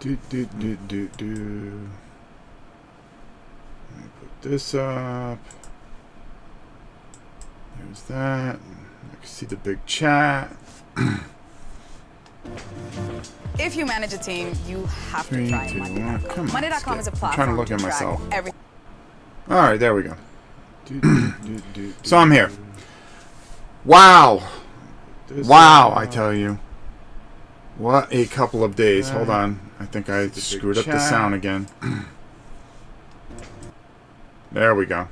Let me put this up. There's that. I can see the big chat. If you manage a team, you have to 3, try 2, 1. Monday.com. Come on. Monday.com is a I'm platform trying to look at track myself. every. All right, there we go. So I'm here. Wow. Wow, I tell you. What a couple of days. Hold on. I think I screwed up the sound again. There we go.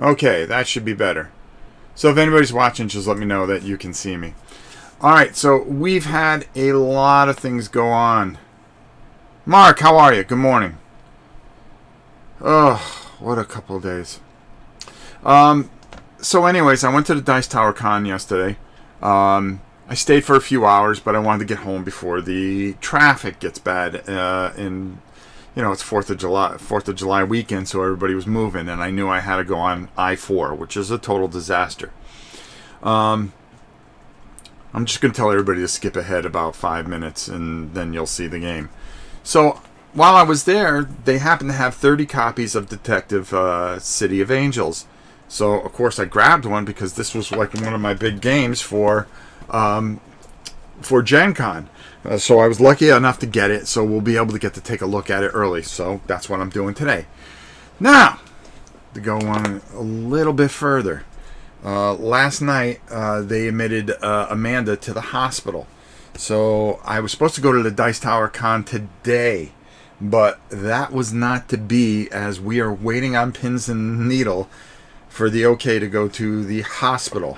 Okay, that should be better. So if anybody's watching, just let me know that you can see me. Alright, so we've had a lot of things go on. Mark, how are you? Good morning. Oh, what a couple of days. So anyways, I went to the Dice Tower Con yesterday. I stayed for a few hours, but I wanted to get home before the traffic gets bad. You know, it's 4th of July weekend, so everybody was moving, and I knew I had to go on I-4, which is a total disaster. I'm just going to tell everybody to skip ahead about 5 minutes, and then you'll see the game. So while I was there, they happened to have 30 copies of Detective City of Angels. So, of course, I grabbed one because this was like one of my big games for Gen Con. So I was lucky enough to get it, so we'll be able to get to take a look at it early. So that's what I'm doing today. Now, to go on a little bit further. Last night, they admitted Amanda to the hospital. So I was supposed to go to the Dice Tower Con today, but that was not to be, as we are waiting on pins and needle for the okay to go to the hospital,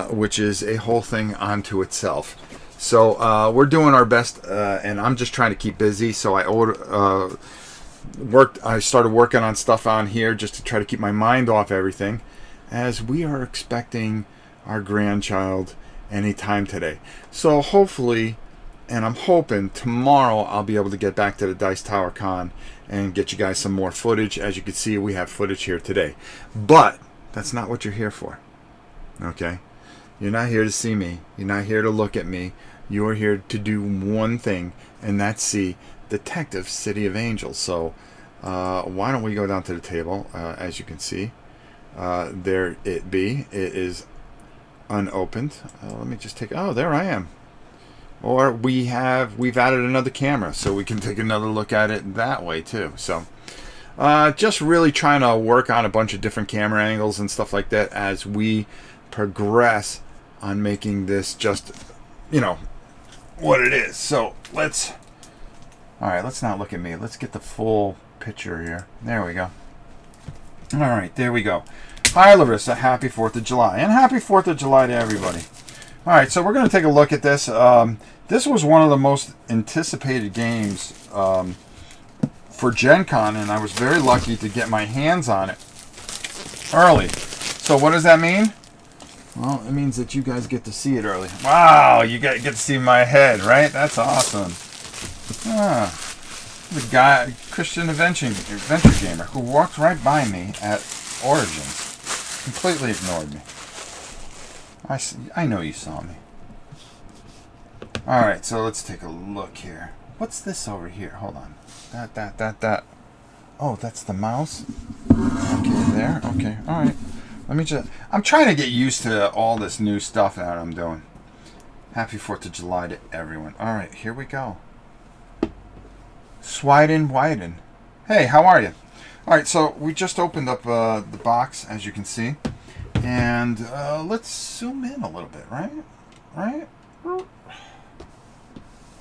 which is a whole thing unto itself. So we're doing our best, and I'm just trying to keep busy. So I started working on stuff on here just to try to keep my mind off everything, as we are expecting our grandchild anytime today. So hopefully, and I'm hoping tomorrow I'll be able to get back to the Dice Tower Con and get you guys some more footage. As you can see, we have footage here today. But that's not what you're here for. Okay? You're not here to see me. You're not here to look at me. You're here to do one thing, and that's see Detective City of Angels. So why don't we go down to the table? As you can see, there it be. It is unopened. Let me just take... Oh, there I am. Or we've added another camera, so we can take another look at it that way too. So just really trying to work on a bunch of different camera angles and stuff like that as we progress on making this just, you know, what it is. So let's not look at me. Let's get the full picture here. There we go. All right, there we go. Hi, Larissa. Happy 4th of July. And happy 4th of July to everybody. All right, so we're going to take a look at this. This was one of the most anticipated games for Gen Con, and I was very lucky to get my hands on it early. So what does that mean? Well, it means that you guys get to see it early. Wow, you get to see my head, right? That's awesome. The guy, Christian adventure gamer, who walked right by me at Origins. Completely ignored me. I know you saw me. Alright, so let's take a look here. What's this over here? Hold on. That. Oh, that's the mouse? Okay, there. Okay, alright. I'm trying to get used to all this new stuff that I'm doing. Happy 4th of July to everyone. Alright, here we go. Swiden Widen. Hey, how are you? Alright, so we just opened up the box, as you can see. And let's zoom in a little bit, right?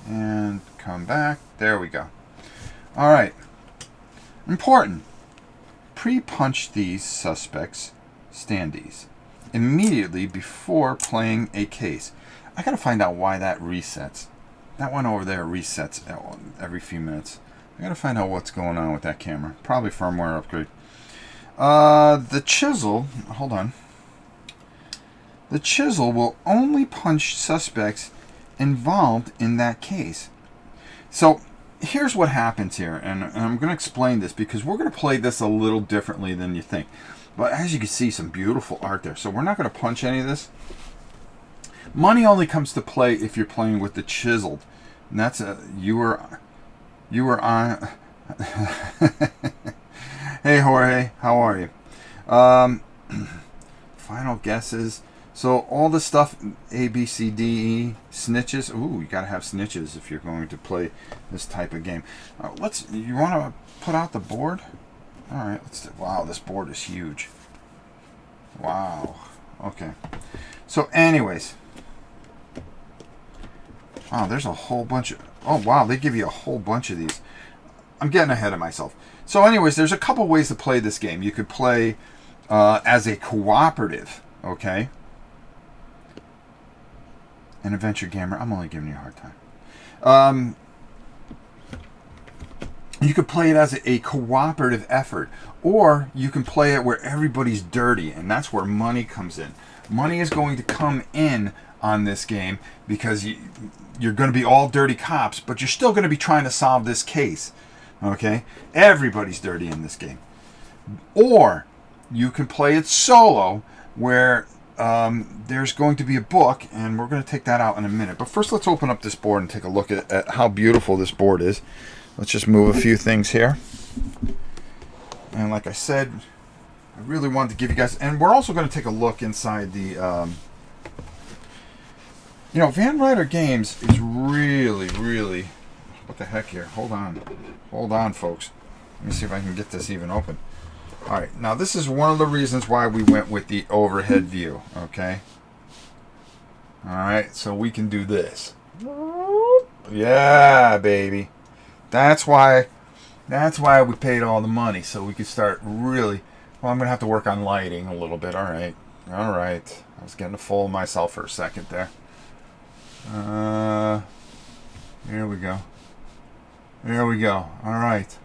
And come back. There we go. All right. Important. Pre-punch these suspects' standees immediately before playing a case. I got to find out why that resets. That one over there resets every few minutes. I got to find out what's going on with that camera. Probably firmware upgrade. The chisel... Hold on. The chisel will only punch suspects involved in that case. So here's what happens here, and I'm going to explain this because we're going to play this a little differently than you think. But as you can see, some beautiful art there. So we're not going to punch any of this. Money only comes to play if you're playing with the chiseled. And that's you were on. Hey Jorge, how are you? Final guesses. So all the stuff A, B, C, D, E, snitches. Ooh, you gotta have snitches if you're going to play this type of game. You want to put out the board? All right. Wow, this board is huge. Wow. Okay. So, anyways. Wow, there's a whole bunch of... Oh, wow, they give you a whole bunch of these. I'm getting ahead of myself. So, anyways, there's a couple ways to play this game. You could play as a cooperative, okay? An adventure gamer. I'm only giving you a hard time. You could play it as a cooperative effort, or you can play it where everybody's dirty, and that's where money comes in. Money is going to come in on this game because you're going to be all dirty cops, but you're still going to be trying to solve this case. Okay? Everybody's dirty in this game. Or you can play it solo where there's going to be a book, and we're going to take that out in a minute. But first, let's open up this board and take a look at how beautiful this board is. Let's just move a few things here. And like I said, I really wanted to give you guys... And we're also going to take a look inside the... Ryder Games is really, really... What the heck here? Hold on. Hold on, folks. Let me see if I can get this even open. All right. Now, this is one of the reasons why we went with the overhead view, okay? All right. So we can do this. Yeah, baby. That's why we paid all the money, so we could start really... Well, I'm going to have to work on lighting a little bit. All right. I was getting a full of myself for a second there. Here we go. There we go. All right.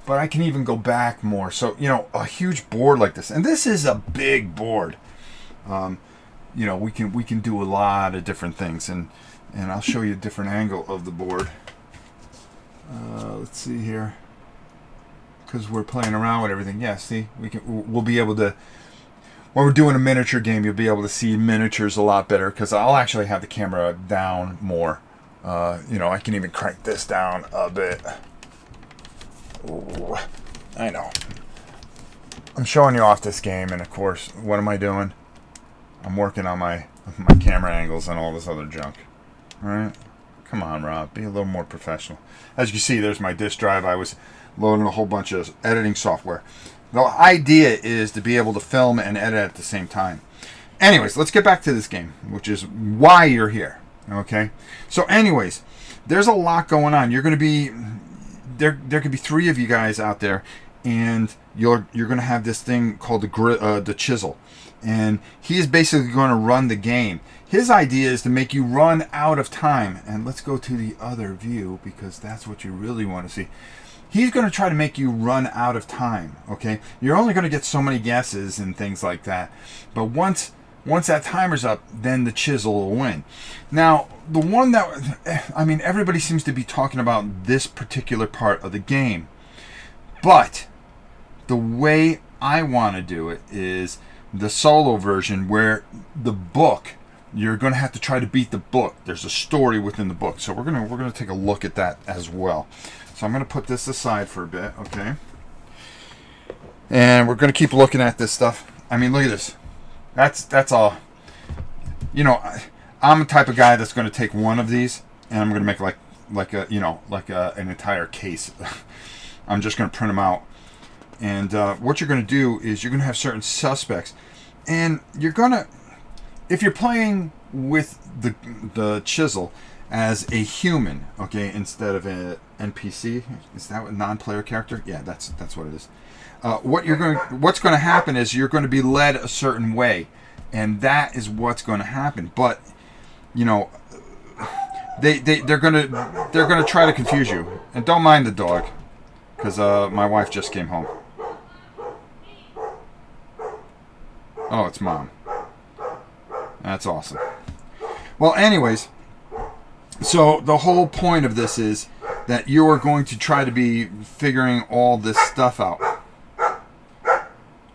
But I can even go back more. So, a huge board like this. And this is a big board. We can do a lot of different things. And I'll show you a different angle of the board. Let's see here. Because we're playing around with everything. Yeah, see? We'll be able to... When we're doing a miniature game, you'll be able to see miniatures a lot better. Because I'll actually have the camera down more. I can even crank this down a bit. Ooh, I know. I'm showing you off this game, and of course, what am I doing? I'm working on my camera angles and all this other junk. Alright? Come on, Rob. Be a little more professional. As you can see, there's my disk drive. I was loading a whole bunch of editing software. The idea is to be able to film and edit at the same time. Anyways, let's get back to this game, which is why you're here. Okay? So anyways, there's a lot going on. You're going to be... There could be 3 of you guys out there, and you're going to have this thing called the chisel. And he is basically going to run the game. His idea is to make you run out of time. And let's go to the other view, because that's what you really want to see. He's going to try to make you run out of time, okay? You're only going to get so many guesses and things like that. But once that timer's up, then the chisel will win. Now, the one that... everybody seems to be talking about this particular part of the game. But the way I want to do it is the solo version, where the book... You're going to have to try to beat the book. There's a story within the book. So we're going to take a look at that as well. So I'm going to put this aside for a bit, okay? And we're going to keep looking at this stuff. Look at this. That's all. I'm the type of guy that's going to take one of these, and I'm going to make an entire case. I'm just going to print them out. And what you're going to do is you're going to have certain suspects, and you're going to... If you're playing with the chisel as a human, okay, instead of an NPC, is that a non-player character? Yeah, that's what it is. What's going to happen is you're going to be led a certain way, and that is what's going to happen. But they're going to try to confuse you, and don't mind the dog, because my wife just came home. Oh, it's Mom. That's awesome. Well, anyways, so the whole point of this is that you are going to try to be figuring all this stuff out.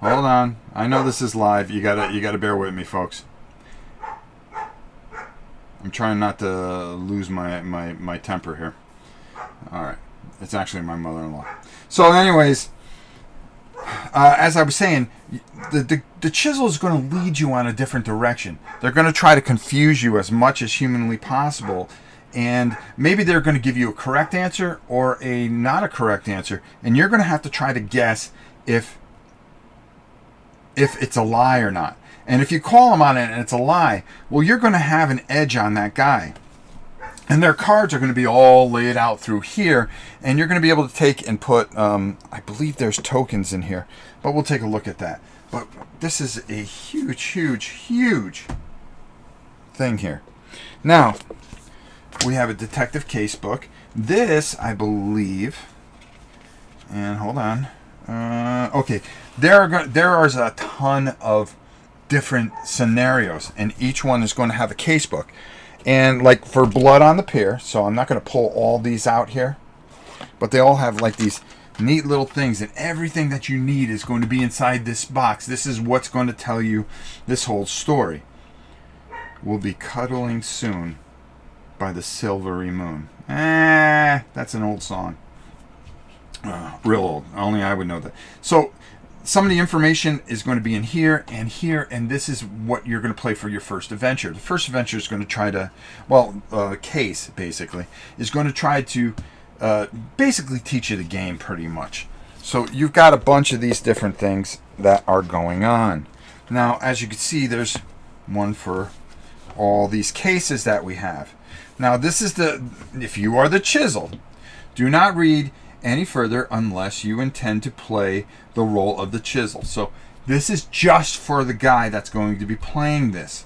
Hold on. I know this is live. You gotta bear with me, folks. I'm trying not to lose my temper here. All right. It's actually my mother-in-law. So anyways, as I was saying, the chisel is going to lead you on a different direction. They're going to try to confuse you as much as humanly possible. And maybe they're going to give you a correct answer or a not a correct answer. And you're going to have to try to guess if it's a lie or not. And if you call them on it and it's a lie, well, you're going to have an edge on that guy. And their cards are going to be all laid out through here. And you're going to be able to take and put, I believe there's tokens in here. But we'll take a look at that. But this is a huge, huge, huge thing here. Now, we have a detective case book. This, I believe, and hold on. Okay, there is a ton of different scenarios, and each one is going to have a case book. And like for blood on the pier, so I'm not going to pull all these out here, but they all have like these neat little things, and everything that you need is going to be inside this box. This is what's going to tell you this whole story. We'll be cuddling soon by the silvery moon. That's an old song. Real old. Only I would know that. So some of the information is going to be in here, and this is what you're going to play for your first adventure. The first adventure is going to try to, case basically, is going to try to basically teach you the game pretty much. So you've got a bunch of these different things that are going on. Now, as you can see, there's one for all these cases that we have. Now, this is if you are the chisel, do not read any further unless you intend to play the role of the chisel. So this is just for the guy that's going to be playing this.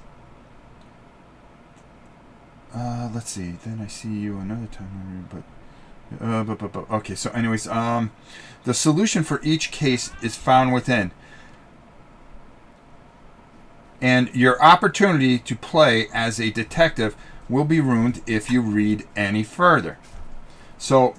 Let's see. Then I see you another time. But okay. So anyways, the solution for each case is found within. And your opportunity to play as a detective will be ruined if you read any further. So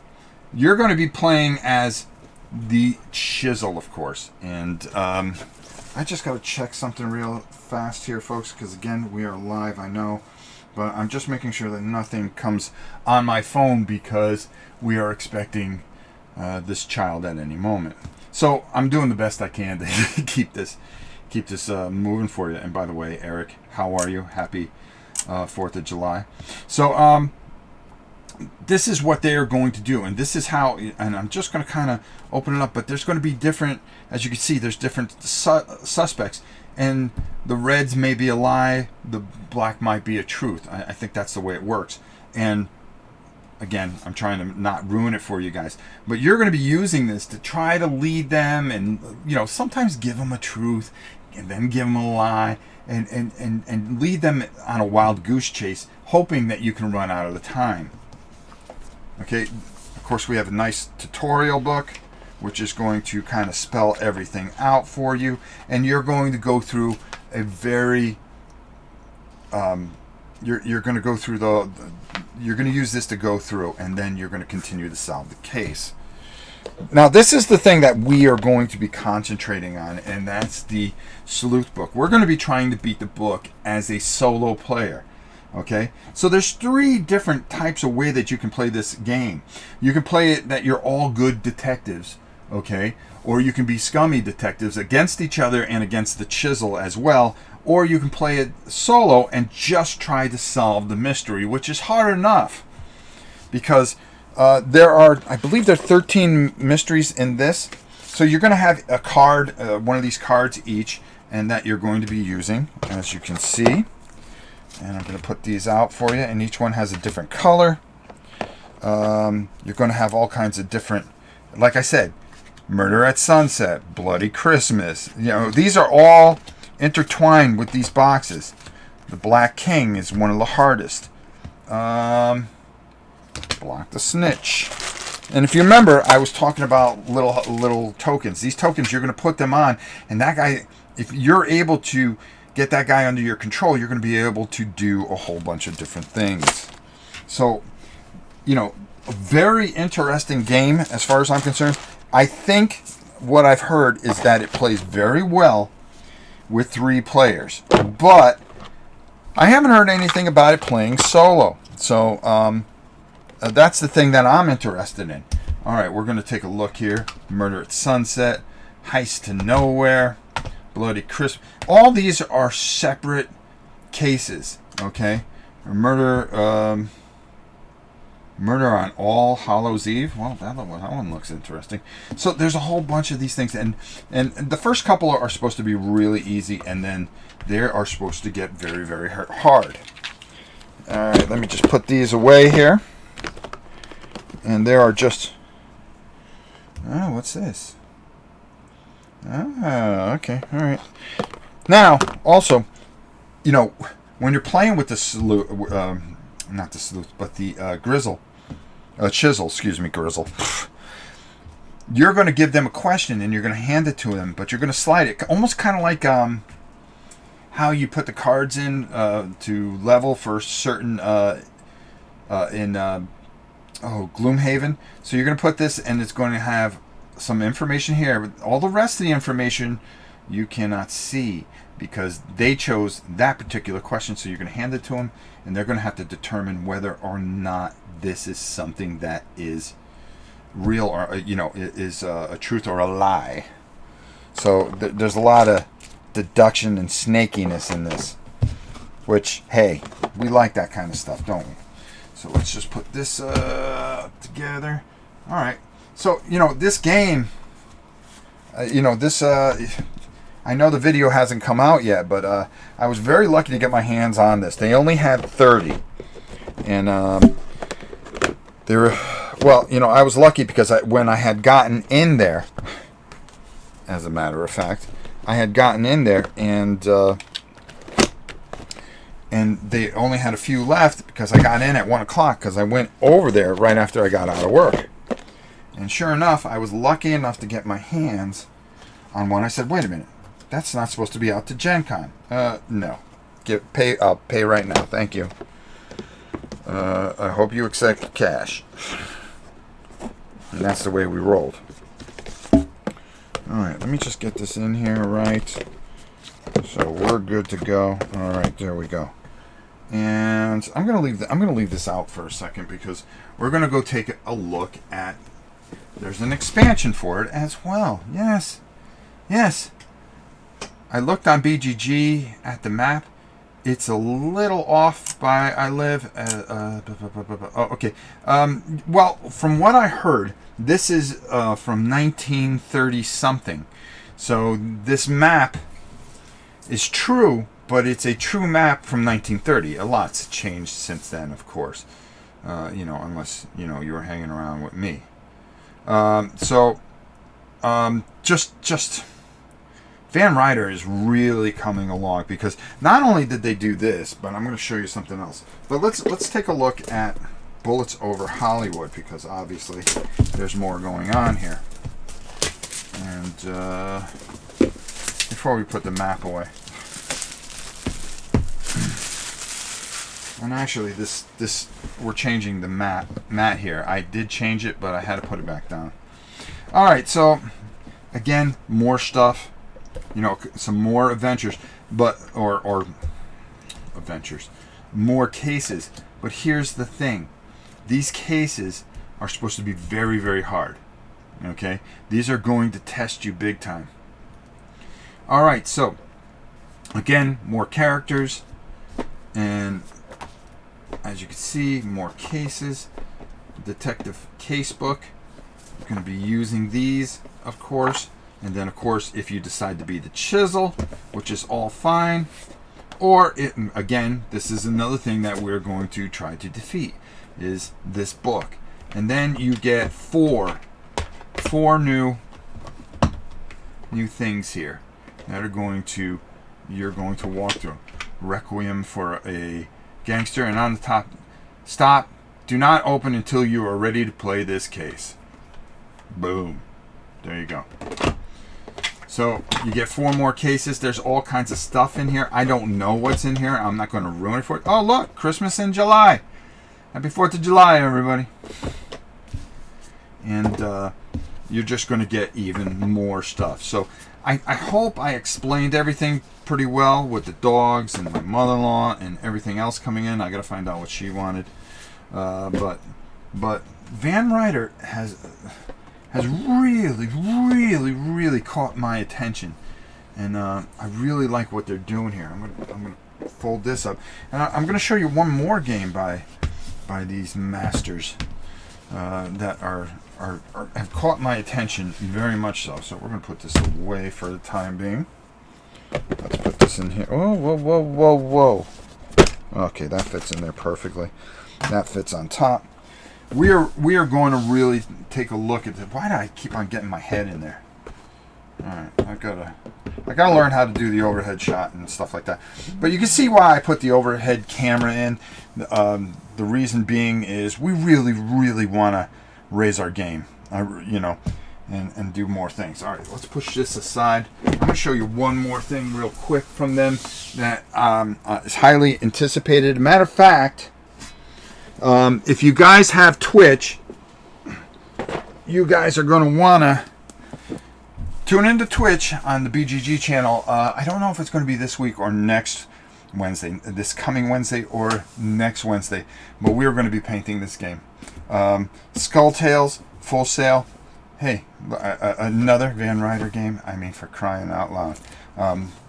you're going to be playing as the chisel, of course. And I just got to check something real fast here, folks, because again, we are live, I know. But I'm just making sure that nothing comes on my phone because we are expecting this child at any moment. So I'm doing the best I can to keep this moving for you. And by the way, Eric, how are you? Happy 4th of July. So this is what they are going to do, and this is how, and I'm just going to kind of open it up, but there's going to be different, as you can see, there's different suspects, and the reds may be a lie, the black might be a truth. I think that's the way it works. And again, I'm trying to not ruin it for you guys, but you're going to be using this to try to lead them, and sometimes give them a truth and then give them a lie, and lead them on a wild goose chase, hoping that you can run out of the time. Okay, of course we have a nice tutorial book, which is going to kind of spell everything out for you, and you're going to go through a very you're going to go through you're going to use this to go through, and then you're going to continue to solve the case. Now, this is the thing that we are going to be concentrating on, and that's the sleuth book. We're going to be trying to beat the book as a solo player. Okay, so there's 3 different types of way that you can play this game. You can play it that you're all good detectives, okay, or you can be scummy detectives against each other and against the chisel as well, or you can play it solo and just try to solve the mystery, which is hard enough because there are, I believe there are 13 mysteries in this. So you're going to have a card, one of these cards each, and that you're going to be using, as you can see. And I'm going to put these out for you, and each one has a different color. You're going to have all kinds of different, like I said, Murder at Sunset, Bloody Christmas. These are all intertwined with these boxes. The Black King is one of the hardest. Block the Snitch. And if you remember, I was talking about little tokens. These tokens, you're going to put them on, and that guy, if you're able to get that guy under your control, you're going to be able to do a whole bunch of different things. So, a very interesting game as far as I'm concerned. I think what I've heard is that it plays very well with 3 players. But I haven't heard anything about it playing solo. So that's the thing that I'm interested in. All right, we're going to take a look here. Murder at Sunset, Heist to Nowhere, Bloody Christmas. All these are separate cases, okay? Murder on All Hallows Eve. Well, that one looks interesting. So there's a whole bunch of these things, and the first couple are supposed to be really easy, and then they are supposed to get very, very hard. All right, let me just put these away here. And there are just... Oh, what's this? Ah, okay, all right. Now, also, you know, when you're playing with the not the sleuth, but the chisel, excuse me, grizzle, you're going to give them a question and you're going to hand it to them, but you're going to slide it, almost kind of like how you put the cards in to level for certain in Gloomhaven. So you're going to put this, and it's going to have some information here. But all the rest of the information you cannot see because they chose that particular question. So you're going to hand it to them, and they're going to have to determine whether or not this is something that is real or is a truth or a lie. So there's a lot of deduction and snakiness in this, which, hey, we like that kind of stuff, don't we? So let's just put this together. All right. So, this game, I know the video hasn't come out yet, but I was very lucky to get my hands on this. They only had 30. And they were, well, I was lucky because when I had gotten in there, as a matter of fact, I had gotten in there and they only had a few left because I got in at 1 o'clock because I went over there right after I got out of work. And sure enough, I was lucky enough to get my hands on one. I said, wait a minute, that's not supposed to be out to Gen Con. No. I'll pay right now. Thank you. I hope you accept cash. And that's the way we rolled. All right, let me just get this in here right. So we're good to go. All right, there we go. And I'm gonna leave this out for a second because we're gonna go take a look at. There's an expansion for it as well. Yes. I looked on BGG at the map. It's a little off by I live. Okay. Well, from what I heard, this is from 1930 something. So this map is true, but it's a true map from 1930. A lot's changed since then, of course. Unless you were hanging around with me. Just Van Ryder is really coming along because not only did they do this, but I'm going to show you something else. But let's take a look at Bullets Over Hollywood because obviously there's more going on here. And before we put the map away. And actually, this we're changing the mat here. I did change it, but I had to put it back down. All right, so again, more stuff. Some more adventures, or adventures, more cases. But here's the thing: these cases are supposed to be very, very hard. Okay, these are going to test you big time. All right, so again, more characters, and as you can see, more cases. Detective casebook. You're going to be using these, of course. And then, of course, if you decide to be the chisel, which is all fine. Or, again, this is another thing that we're going to try to defeat, is this book. And then you get four new things here that are you're going to walk through. Requiem for a Gangster, and on the top, stop, do not open until you are ready to play this case. Boom. There you go. So you get 4 more cases. There's all kinds of stuff in here. I don't know what's in here. I'm not going to ruin it for you. Oh, look, Christmas in July. Happy 4th of July, everybody. And you're just going to get even more stuff. So I hope I explained everything pretty well with the dogs and my mother-in-law and everything else coming in. I got to find out what she wanted. But Van Ryder has really caught my attention, and I really like what they're doing here. I'm gonna fold this up, and I'm gonna show you one more game by these masters that have caught my attention very much so. So we're gonna put this away for the time being. Let's put this in here. Oh, whoa. Okay, that fits in there perfectly. That fits on top. We are going to really take a look at this. Why do I keep on getting my head in there? All right, I gotta learn how to do the overhead shot and stuff like that. But you can see why I put the overhead camera in. The reason being is we really want to raise our game, and do more things. All right, let's push this aside. I'm going to show you one more thing real quick from them that is highly anticipated. Matter of fact, if you guys have Twitch, you guys are going to want to tune into Twitch on the BGG channel. I don't know if it's going to be this week or next Wednesday, this coming Wednesday or next Wednesday, but we're going to be painting this game. Skull Tales, Full Sail. Hey, another Van Ryder game. I mean, for crying out loud.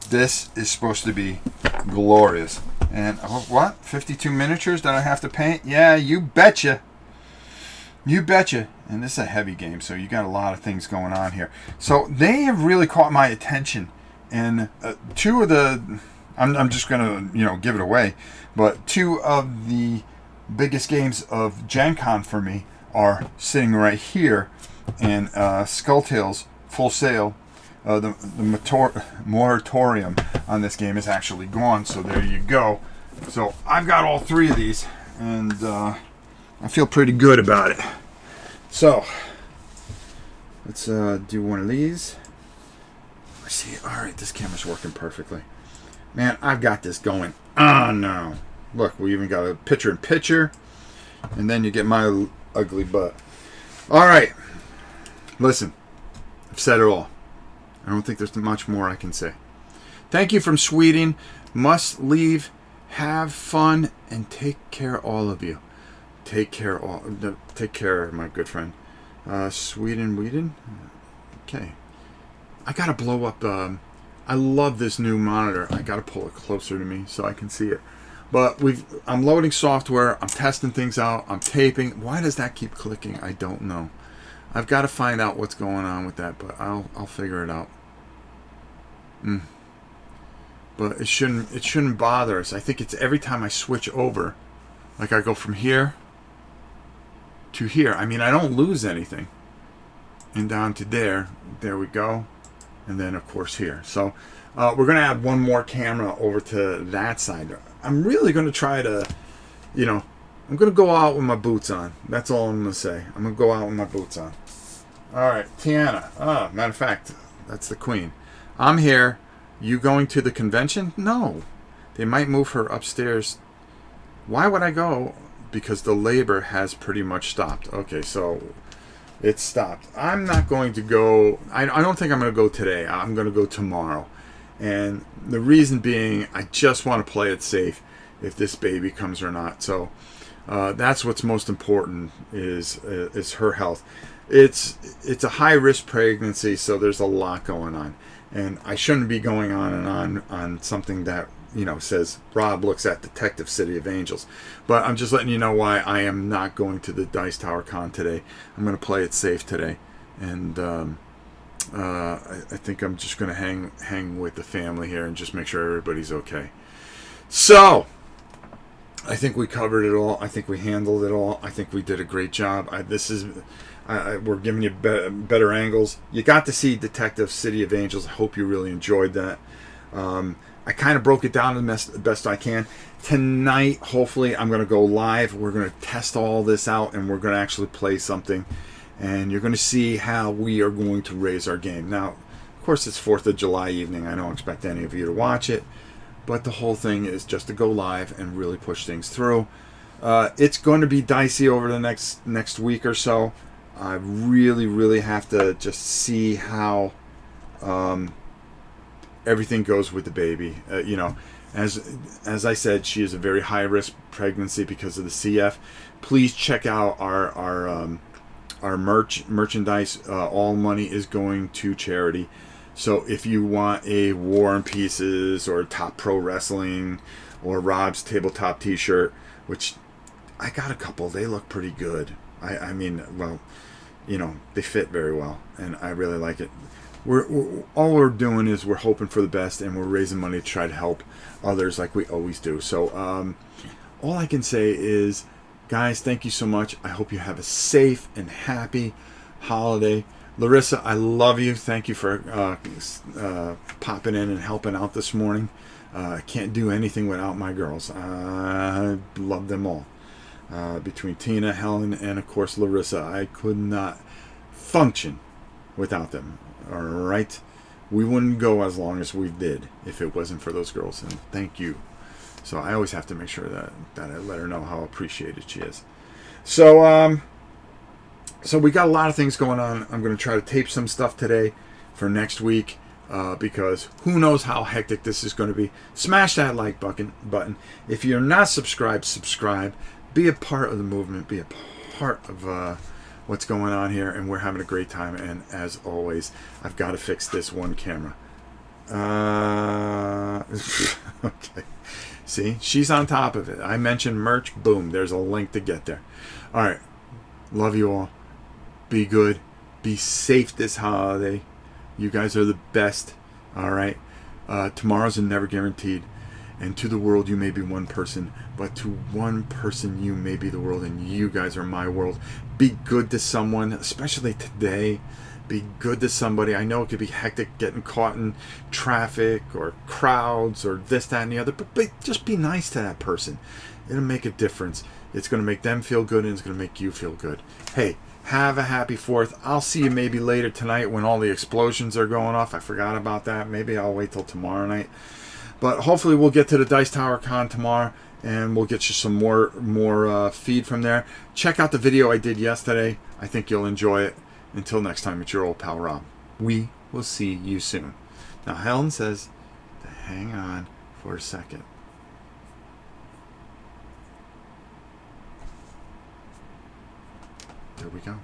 This is supposed to be glorious. And what? 52 miniatures that I have to paint? Yeah, you betcha. You betcha. And this is a heavy game, so you got a lot of things going on here. So they have really caught my attention. And two of the... I'm just going to, give it away. But two of the biggest games of Gen Con for me are sitting right here. And Skull Tales, Full Sail, the moratorium on this game is actually gone. So there you go. So I've got all three of these, and I feel pretty good about it. So let's do one of these. Let's see. All right, this camera's working perfectly. Man, I've got this going on now. Look, we even got a picture-in-picture, and then you get my ugly butt. All right. Listen, I've said it all. I don't think there's much more I can say. Thank you from Sweden. Must leave. Have fun and take care, all of you. Take care, my good friend. Sweden. Okay. I gotta blow up. I love this new monitor. I gotta pull it closer to me so I can see it. But I'm loading software. I'm testing things out. I'm taping. Why does that keep clicking? I don't know. I've got to find out what's going on with that, but I'll figure it out. But it shouldn't bother us. I think it's every time I switch over, like I go from here to here. I mean, I don't lose anything. And down to there. There we go. And then of course here. So we're gonna add one more camera over to that side. I'm really gonna try to, I'm gonna go out with my boots on. That's all I'm gonna say. I'm gonna go out with my boots on. All right, Tiana. Matter of fact, that's the queen. I'm here. You going to the convention? No. They might move her upstairs. Why would I go? Because the labor has pretty much stopped. Okay, so it's stopped. I'm not going to go. I don't think I'm going to go today. I'm going to go tomorrow. And the reason being, I just want to play it safe if this baby comes or not. So that's what's most important is her health. It's a high risk pregnancy, so there's a lot going on. And I shouldn't be going on and on something that, says Rob looks at Detective City of Angels. But I'm just letting you know why I am not going to the Dice Tower Con today. I'm going to play it safe today. And I think I'm just going to hang with the family here and just make sure everybody's okay. So, I think we covered it all. I think we handled it all. I think we did a great job. We're giving you better angles. You got to see Detective City of Angels. I hope you really enjoyed that. I kind of broke it down the best I can. Tonight, hopefully, I'm going to go live. We're going to test all this out, and we're going to actually play something. And you're going to see how we are going to raise our game. Now, of course, it's 4th of July evening. I don't expect any of you to watch it. But the whole thing is just to go live and really push things through. It's going to be dicey over the next week or so. I really have to just see how everything goes with the baby. You know, as I said, she is a very high risk pregnancy because of the CF. Please check out our merchandise. All money is going to charity. So if you want a War and Pieces or Top Pro Wrestling or Rob's Tabletop t-shirt, which I got a couple, they look pretty good. I mean, well, you know, they fit very well, and I really like it. All we're doing is we're hoping for the best, and we're raising money to try to help others like we always do. So all I can say is, guys, thank you so much. I hope you have a safe and happy holiday. Larissa, I love you. Thank you for popping in and helping out this morning. I can't do anything without my girls. I love them all. Between Tina, Helen, and of course Larissa, I could not function without them. All right, we wouldn't go as long as we did if it wasn't for those girls. And thank you. So I always have to make sure that I let her know how appreciated she is. So so we got a lot of things going on. I'm going to try to tape some stuff today for next week because who knows how hectic this is going to be. Smash that like button. If you're not subscribed, subscribe. Be a part of the movement. Be a part of what's going on here, and we're having a great time. And as always, I've got to fix this one camera. Okay. See, she's on top of it. I mentioned merch. Boom. There's a link to get there. All right. Love you all. Be good. Be safe this holiday. You guys are the best. All right. Tomorrow's never guaranteed. And to the world, you may be one person, but to one person, you may be the world, and you guys are my world. Be good to someone, especially today. Be good to somebody. I know it could be hectic getting caught in traffic or crowds or this, that, and the other, but just be nice to that person. It'll make a difference. It's going to make them feel good, and it's going to make you feel good. Hey, have a happy 4th. I'll see you maybe later tonight when all the explosions are going off. I forgot about that. Maybe I'll wait till tomorrow night. But hopefully we'll get to the Dice Tower Con tomorrow, and we'll get you some more feed from there. Check out the video I did yesterday. I think you'll enjoy it. Until next time, it's your old pal Rob. We will see you soon. Now, Helen says to hang on for a second. There we go.